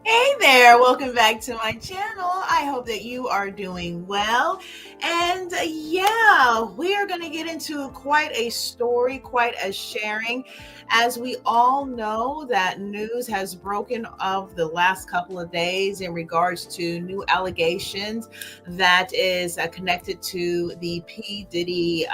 Hey there, welcome back to my channel. I hope that you are doing well. And yeah, we are going to get into quite a story, quite a sharing. As we all know, that news has broken of the last couple of days in regards to new allegations that is connected to the P. Diddy.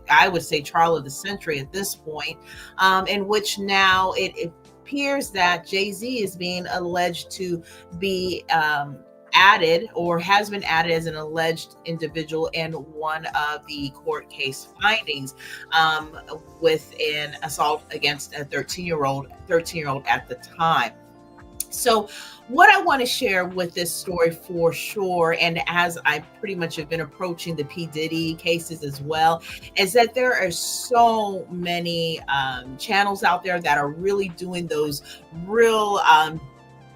I would say trial of the century at this point, in which now it appears that Jay-Z is being alleged to be added or has been added as an alleged individual in one of the court case findings with an assault against a 13-year-old at the time. So what I want to share with this story for sure, and as I pretty much have been approaching the P. Diddy cases as well, is that there are so many channels out there that are really doing those real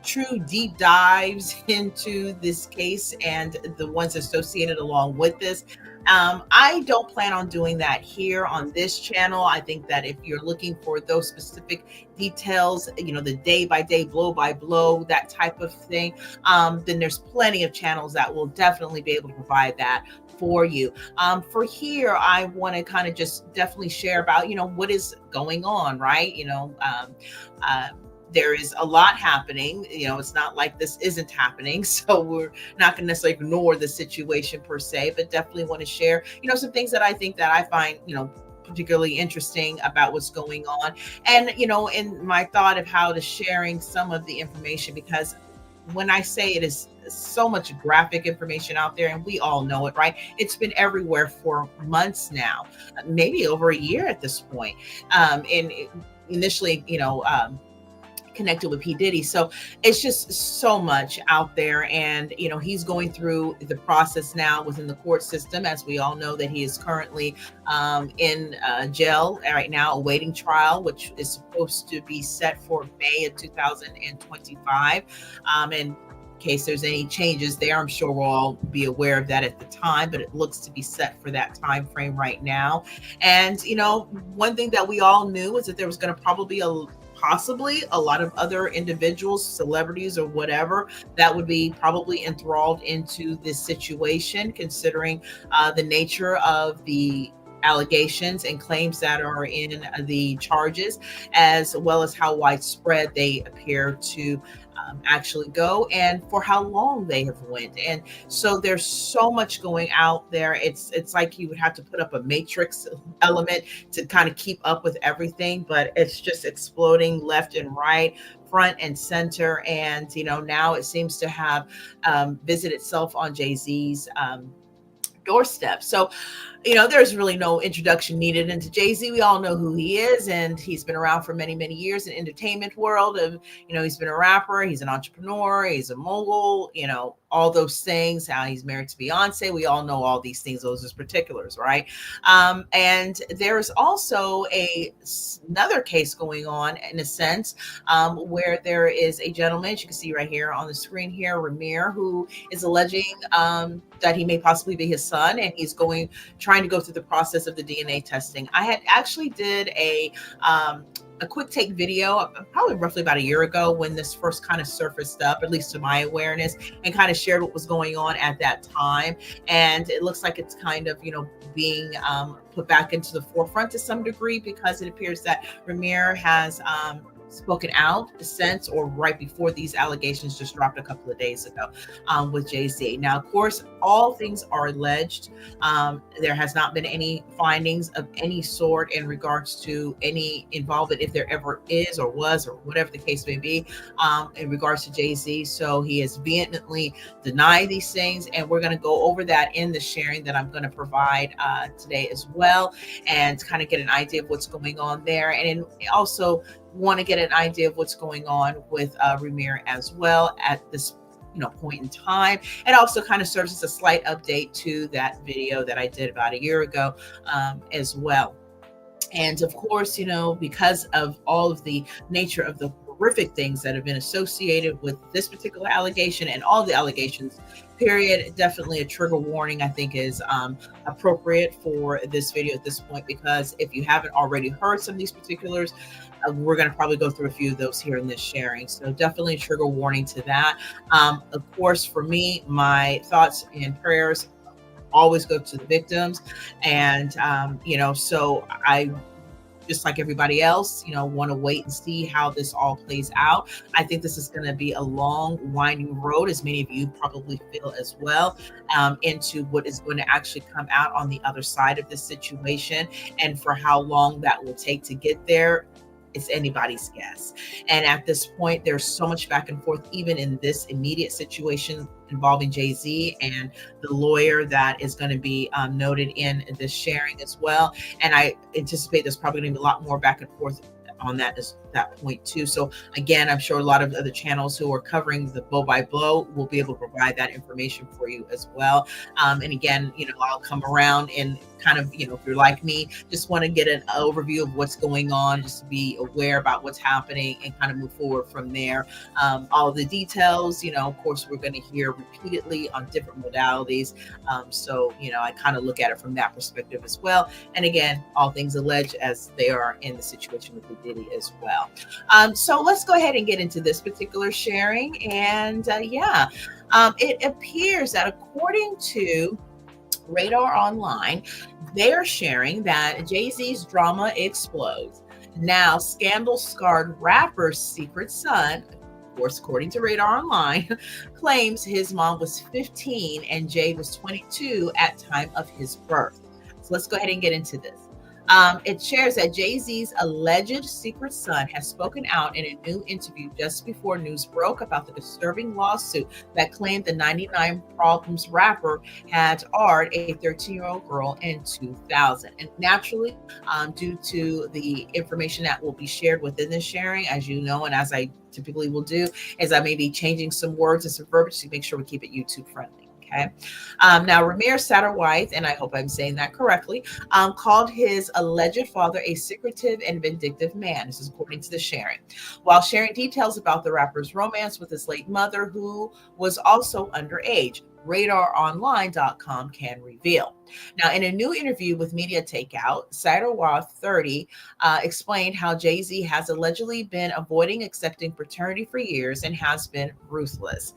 true deep dives into this case and the ones associated along with this. I don't plan on doing that here on this channel. I think that if you're looking for those specific details, the day by day, blow by blow, that type of thing, then there's plenty of channels that will definitely be able to provide that for you. For here, I want to kind of just definitely share about, what is going on, right? There is a lot happening. It's not like this isn't happening. So we're not going to necessarily ignore the situation per se, but definitely want to share, some things that I think that I find, particularly interesting about what's going on. And, in my thought of how to sharing some of the information, because when I say it is so much graphic information out there, and we all know it, right? It's been everywhere for months now, maybe over a year at this point. And initially, connected with P. Diddy. So it's just so much out there. And, he's going through the process now within the court system. As we all know that he is currently in jail right now, awaiting trial, which is supposed to be set for May of 2025. In case there's any changes there, I'm sure we'll all be aware of that at the time, but it looks to be set for that time frame right now. And, one thing that we all knew is that there was going to probably be possibly a lot of other individuals, celebrities or whatever, that would be probably enthralled into this situation, considering the nature of the allegations and claims that are in the charges, as well as how widespread they appear to actually go and for how long they have went. And so there's so much going out there. It's like you would have to put up a matrix element to kind of keep up with everything, but it's just exploding left and right, front and center. And now it seems to have visited itself on Jay-Z's doorstep. So there's really no introduction needed into Jay-Z. We all know who he is, and he's been around for many, many years in the entertainment world. Of he's been a rapper, he's an entrepreneur, he's a mogul, all those things. How he's married to Beyonce. We all know all these things, those are particulars, right? And there's also another case going on in a sense, where there is a gentleman, as you can see right here on the screen here, Rymir, who is alleging that he may possibly be his son, and he's trying to go through the process of the DNA testing. I had actually did a quick take video probably roughly about a year ago when this first kind of surfaced up, at least to my awareness, and kind of shared what was going on at that time. And it looks like it's kind of, being put back into the forefront to some degree, because it appears that Rymir has spoken out since, or right before these allegations just dropped a couple of days ago with Jay-Z. Now, of course, all things are alleged. There has not been any findings of any sort in regards to any involvement, if there ever is or was, or whatever the case may be, in regards to Jay-Z. So he has vehemently denied these things, and we're going to go over that in the sharing that I'm going to provide today as well, and kind of get an idea of what's going on there. And also want to get an idea of what's going on with Rymir as well at this point in time. It also kind of serves as a slight update to that video that I did about a year ago as well. And of course, because of all of the nature of the horrific things that have been associated with this particular allegation and all the allegations, period. Definitely a trigger warning, I think, is appropriate for this video at this point, because if you haven't already heard some of these particulars, we're going to probably go through a few of those here in this sharing. So definitely a trigger warning to that. Of course, for me, my thoughts and prayers always go to the victims. And, so I, just like everybody else, want to wait and see how this all plays out. I think this is going to be a long, winding road, as many of you probably feel as well, into what is going to actually come out on the other side of this situation. And for how long that will take to get there, it's anybody's guess. And at this point, there's so much back and forth, even in this immediate situation involving Jay-Z and the lawyer that is going to be noted in this sharing as well. And I anticipate there's probably going to be a lot more back and forth on that point too. So again, I'm sure a lot of other channels who are covering the blow by blow will be able to provide that information for you as well. And again, I'll come around and kind of, if you're like me, just want to get an overview of what's going on, just to be aware about what's happening and kind of move forward from there. All of the details, of course, we're going to hear repeatedly on different modalities. So, I kind of look at it from that perspective as well. And again, all things alleged as they are in the situation with Diddy as well. So let's go ahead and get into this particular sharing. And it appears that according to Radar Online, they're sharing that Jay-Z's drama explodes. Now, scandal-scarred rapper's secret son, of course, according to Radar Online, claims his mom was 15 and Jay was 22 at time of his birth. So let's go ahead and get into this. It shares that Jay-Z's alleged secret son has spoken out in a new interview just before news broke about the disturbing lawsuit that claimed the 99 Problems rapper had AR'd a 13-year-old girl in 2000. And naturally, due to the information that will be shared within this sharing, as you know, and as I typically will do, is I may be changing some words and some verbiage to make sure we keep it YouTube friendly. Okay. Now, Rymir Satterwhite, and I hope I'm saying that correctly, called his alleged father a secretive and vindictive man. This is according to the sharing, while sharing details about the rapper's romance with his late mother, who was also underage. RadarOnline.com can reveal. Now, in a new interview with Media Takeout, Satterwhite, 30, explained how Jay-Z has allegedly been avoiding accepting paternity for years and has been ruthless.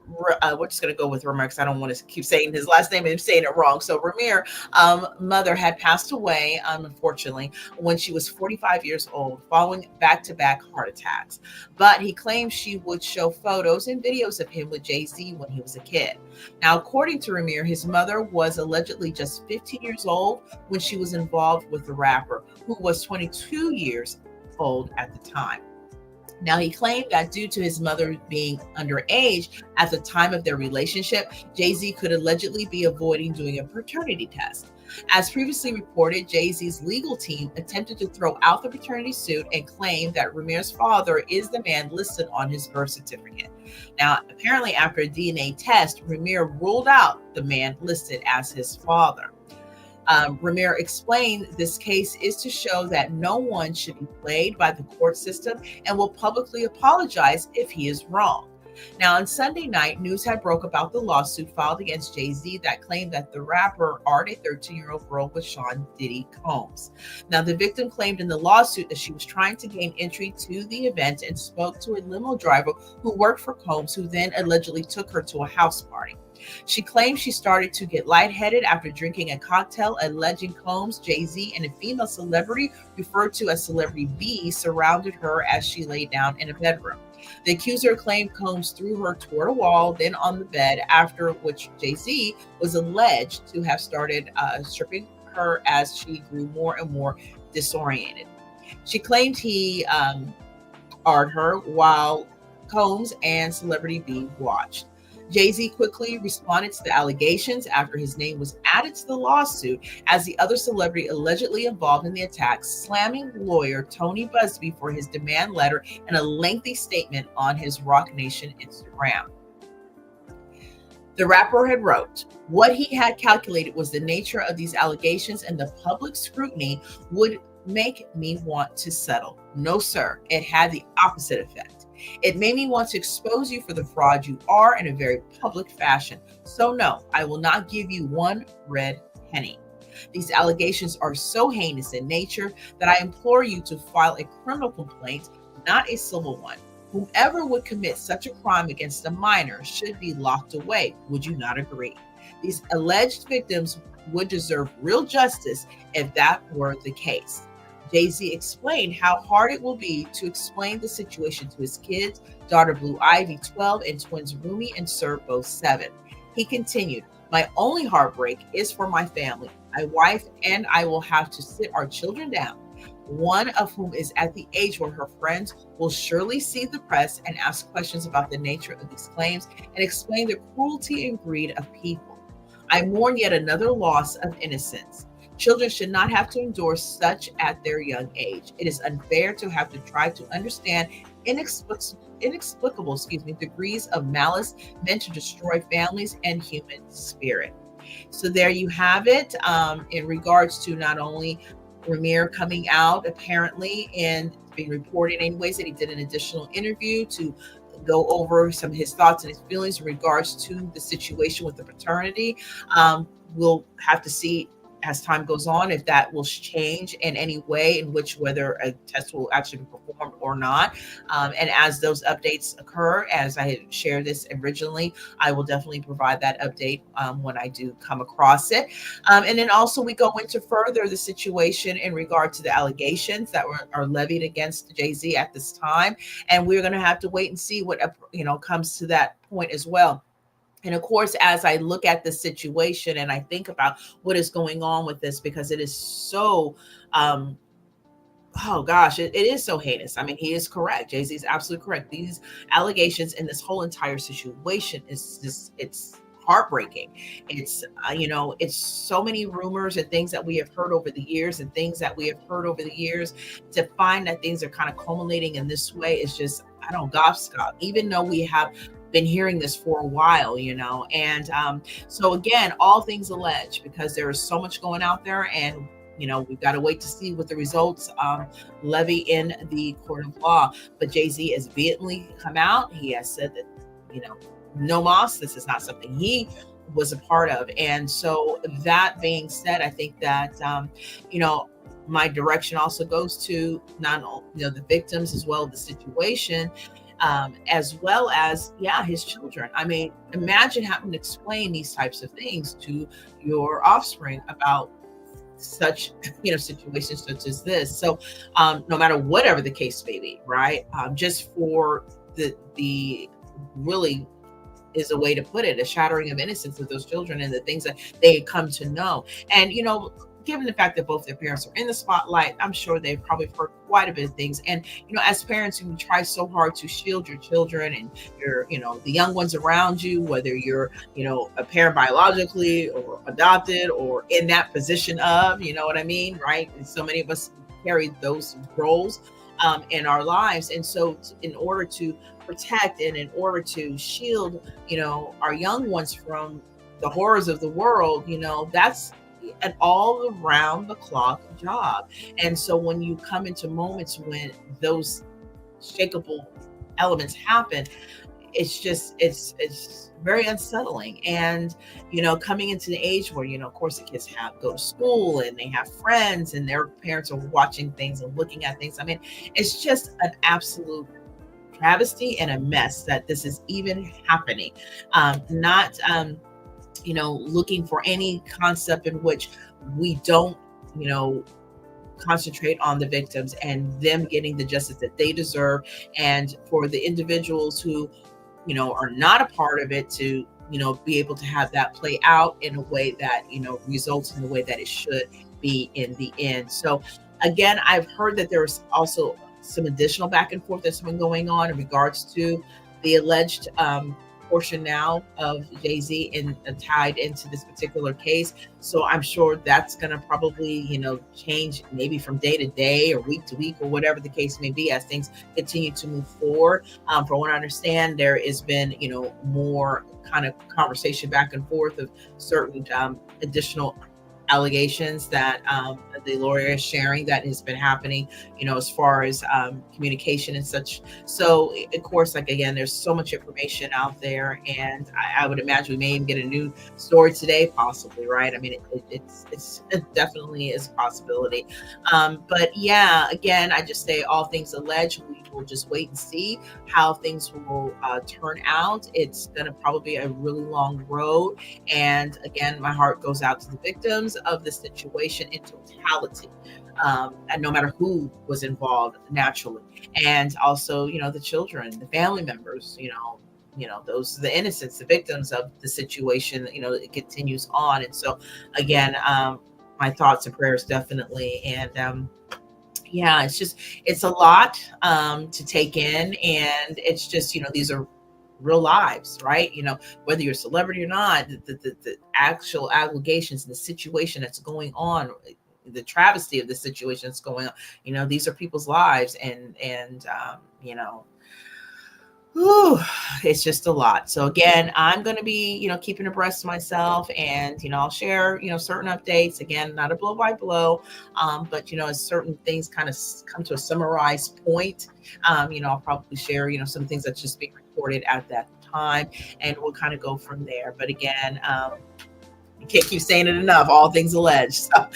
We're just going to go with Rymir because I don't want to keep saying his last name and saying it wrong. So Rymir, mother had passed away, unfortunately, when she was 45 years old, following back-to-back heart attacks. But he claimed she would show photos and videos of him with Jay-Z when he was a kid. Now, according to Rymir, his mother was allegedly just 15 years old when she was involved with the rapper, who was 22 years old at the time. Now, he claimed that due to his mother being underage at the time of their relationship, Jay-Z could allegedly be avoiding doing a paternity test. As previously reported, Jay-Z's legal team attempted to throw out the paternity suit and claimed that Rymir's father is the man listed on his birth certificate. Now, apparently after a DNA test, Rymir ruled out the man listed as his father. Rymir explained this case is to show that no one should be played by the court system and will publicly apologize if he is wrong. Now, on Sunday night, news had broke about the lawsuit filed against Jay-Z that claimed that the rapper AR'd a 13-year-old girl with Sean Diddy Combs. Now, the victim claimed in the lawsuit that she was trying to gain entry to the event and spoke to a limo driver who worked for Combs, who then allegedly took her to a house party. She claimed she started to get lightheaded after drinking a cocktail, alleging Combs, Jay-Z, and a female celebrity referred to as Celebrity B surrounded her as she lay down in a bedroom. The accuser claimed Combs threw her toward a wall, then on the bed, after which Jay-Z was alleged to have started stripping her as she grew more and more disoriented. She claimed he AR'd her while Combs and Celebrity B watched. Jay-Z quickly responded to the allegations after his name was added to the lawsuit as the other celebrity allegedly involved in the attack, slamming lawyer Tony Busby for his demand letter and a lengthy statement on his Rock Nation Instagram. The rapper had wrote, "What he had calculated was the nature of these allegations and the public scrutiny would make me want to settle. No, sir. It had the opposite effect. It made me want to expose you for the fraud you are in a very public fashion. So, no, I will not give you one red penny. These allegations are so heinous in nature that I implore you to file a criminal complaint, not a civil one. Whomever would commit such a crime against a minor should be locked away. Would you not agree? These alleged victims would deserve real justice if that were the case. Jay-Z explained how hard it will be to explain the situation to his kids, daughter Blue Ivy, 12, and twins Rumi and Sir, both 7. He continued, my only heartbreak is for my family. My wife and I will have to sit our children down, one of whom is at the age where her friends will surely see the press and ask questions about the nature of these claims and explain the cruelty and greed of people. I mourn yet another loss of innocence. Children should not have to endure such at their young age. It is unfair to have to try to understand inexplicable degrees of malice meant to destroy families and human spirit. So there you have it, in regards to not only Rymir coming out apparently and being reported anyways that he did an additional interview to go over some of his thoughts and his feelings in regards to the situation with the fraternity. We'll have to see as time goes on if that will change in any way in which whether a test will actually be performed or not. And as those updates occur, as I had shared this originally, I will definitely provide that update when I do come across it. And then also we go into further the situation in regard to the allegations that are levied against Jay-Z at this time. And we're going to have to wait and see what, comes to that point as well. And of course, as I look at the situation and I think about what is going on with this, because it is so, oh gosh, it is so heinous. I mean, he is correct. Jay-Z is absolutely correct. These allegations and this whole entire situation is just, it's heartbreaking. It's, it's so many rumors and things that we have heard over the years to find that things are kind of culminating in this way is just, I don't gobscotch, even though we have been hearing this for a while, and so again, all things alleged, because there is so much going out there, and we've got to wait to see what the results levy in the court of law. But Jay-Z has vehemently come out. He has said that no mas, this is not something he was a part of. And so that being said, I think that my direction also goes to not only the victims as well as the situation, as well as his children. I mean, imagine having to explain these types of things to your offspring about such situations such as this. So no matter whatever the case may be, right, just for the really is a way to put it, a shattering of innocence of those children and the things that they come to know. And given the fact that both their parents are in the spotlight, I'm sure they've probably heard quite a bit of things. And, as parents, you try so hard to shield your children and your, the young ones around you, whether you're, a parent biologically or adopted or in that position of, what I mean? Right. And so many of us carry those roles in our lives. And so in order to protect and in order to shield, our young ones from the horrors of the world, that's an all around the clock job. And so when you come into moments when those shakable elements happen, it's very unsettling. And coming into the age where of course the kids go to school and they have friends and their parents are watching things and looking at things. I mean, it's just an absolute travesty and a mess that this is even happening. Not looking for any concept in which we don't, concentrate on the victims and them getting the justice that they deserve. And for the individuals who, are not a part of it to, be able to have that play out in a way that, results in the way that it should be in the end. So again, I've heard that there's also some additional back and forth that's been going on in regards to the alleged portion now of Jay-Z and tied into this particular case. So I'm sure that's going to probably, change maybe from day to day or week to week or whatever the case may be as things continue to move forward. From what I understand, there has been, more kind of conversation back and forth of certain additional allegations that the lawyer is sharing that has been happening, as far as communication and such. So, of course, like again, there's so much information out there, and I would imagine we may even get a new story today, possibly, right? I mean, it definitely is a possibility. But yeah, again, I just say all things alleged. We will just wait and see how things will turn out. It's going to probably be a really long road. And again, my heart goes out to the victims of the situation in totality, and no matter who was involved, naturally, and also, the children, the family members, those the innocents, the victims of the situation. It continues on, and so again, my thoughts and prayers definitely, and yeah, it's a lot to take in, and it's just, these are real lives, right? Whether you're a celebrity or not, the actual allegations and the situation that's going on, the travesty of the situation that's going on, these are people's lives, and whew, it's just a lot. So again, I'm going to be, keeping abreast of myself, and, I'll share, certain updates. Again, not a blow by blow, but, as certain things kind of come to a summarized point, I'll probably share, some things that's just being recorded at that time, and we'll kind of go from there. But again, you can't keep saying it enough, all things alleged. So,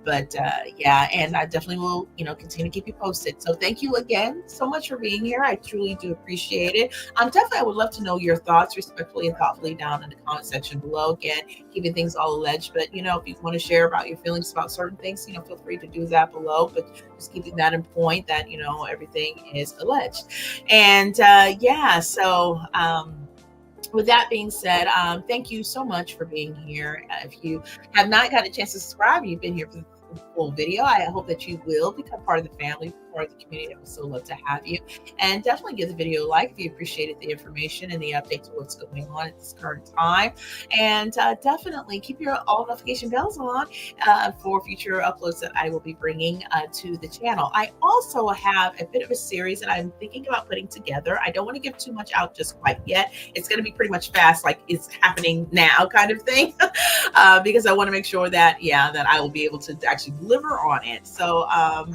but yeah, and I definitely will, continue to keep you posted. So thank you again so much for being here. I truly do appreciate it. Definitely, I would love to know your thoughts respectfully and thoughtfully down in the comment section below. Again, keeping things all alleged, but, if you want to share about your feelings about certain things, feel free to do that below, but just keeping that in point that, everything is alleged. And yeah, so, with that being said, thank you so much for being here. If you have not got a chance to subscribe, you've been here for the full video, I hope that you will become part of the family, part of the community. I would so love to have you. And definitely give the video a like if you appreciated the information and the updates of what's going on at this current time. And definitely keep your all notification bells on for future uploads that I will be bringing to the channel. I also have a bit of a series that I'm thinking about putting together. I don't want to give too much out just quite yet. It's going to be pretty much fast, like it's happening now kind of thing, because I want to make sure that, that I will be able to actually deliver on it. So,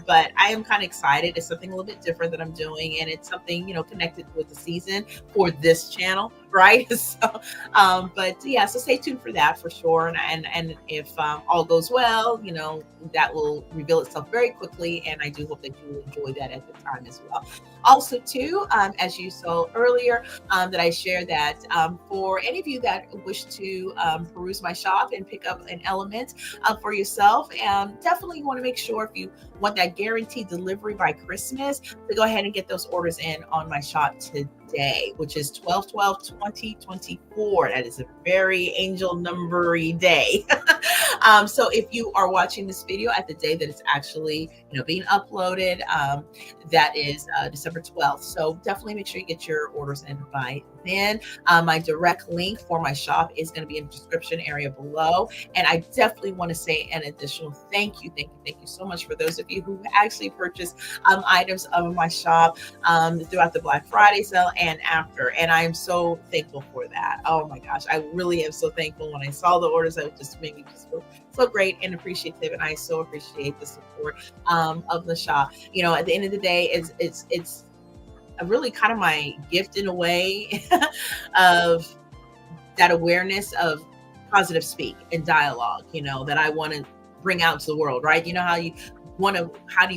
but I am kind of excited. It's something a little bit different that I'm doing, and it's something, connected with the season for this channel, right? So, but yeah, so stay tuned for that for sure. And if all goes well, that will reveal itself very quickly, and I do hope that you will enjoy that at the time as well. Also, too, as you saw earlier, that I shared that for any of you that wish to peruse my shop and pick up an element for yourself, definitely want to make sure, if you want that guaranteed delivery by Christmas, to go ahead and get those orders in on my shop today, which is 12/12/2024. That is a very angel numbery day. So if you are watching this video at the day that it's actually, being uploaded, that is December 12th. So definitely make sure you get your orders in by then. My direct link for my shop is going to be in the description area below. And I definitely want to say an additional thank you so much for those of you who actually purchased items of my shop throughout the Black Friday sale and after. And I am so thankful for that. Oh my gosh, I really am so thankful. When I saw the orders, it just made me just feel so great and appreciative. And I so appreciate the support of the shop. At the end of the day, it's really kind of my gift in a way of that awareness of positive speak and dialogue, that I want to bring out to the world, right? How do you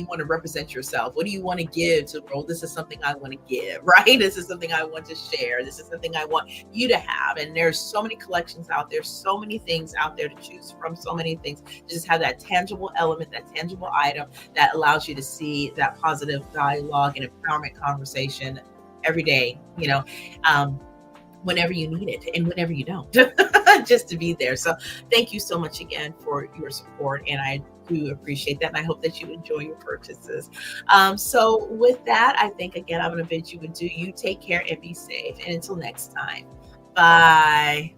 want to represent yourself? What do you want to give to the world? This is something I want to give, right? This is something I want to share. This is something I want you to have. And there's so many collections out there, so many things out there to choose from, so many things. Just have that tangible element, that tangible item that allows you to see that positive dialogue and empowerment conversation every day, whenever you need it and whenever you don't, just to be there. So thank you so much again for your support, and I do appreciate that, and I hope that you enjoy your purchases. So with that, I think again I'm going to bid you adieu. You take care and be safe, and until next time, bye.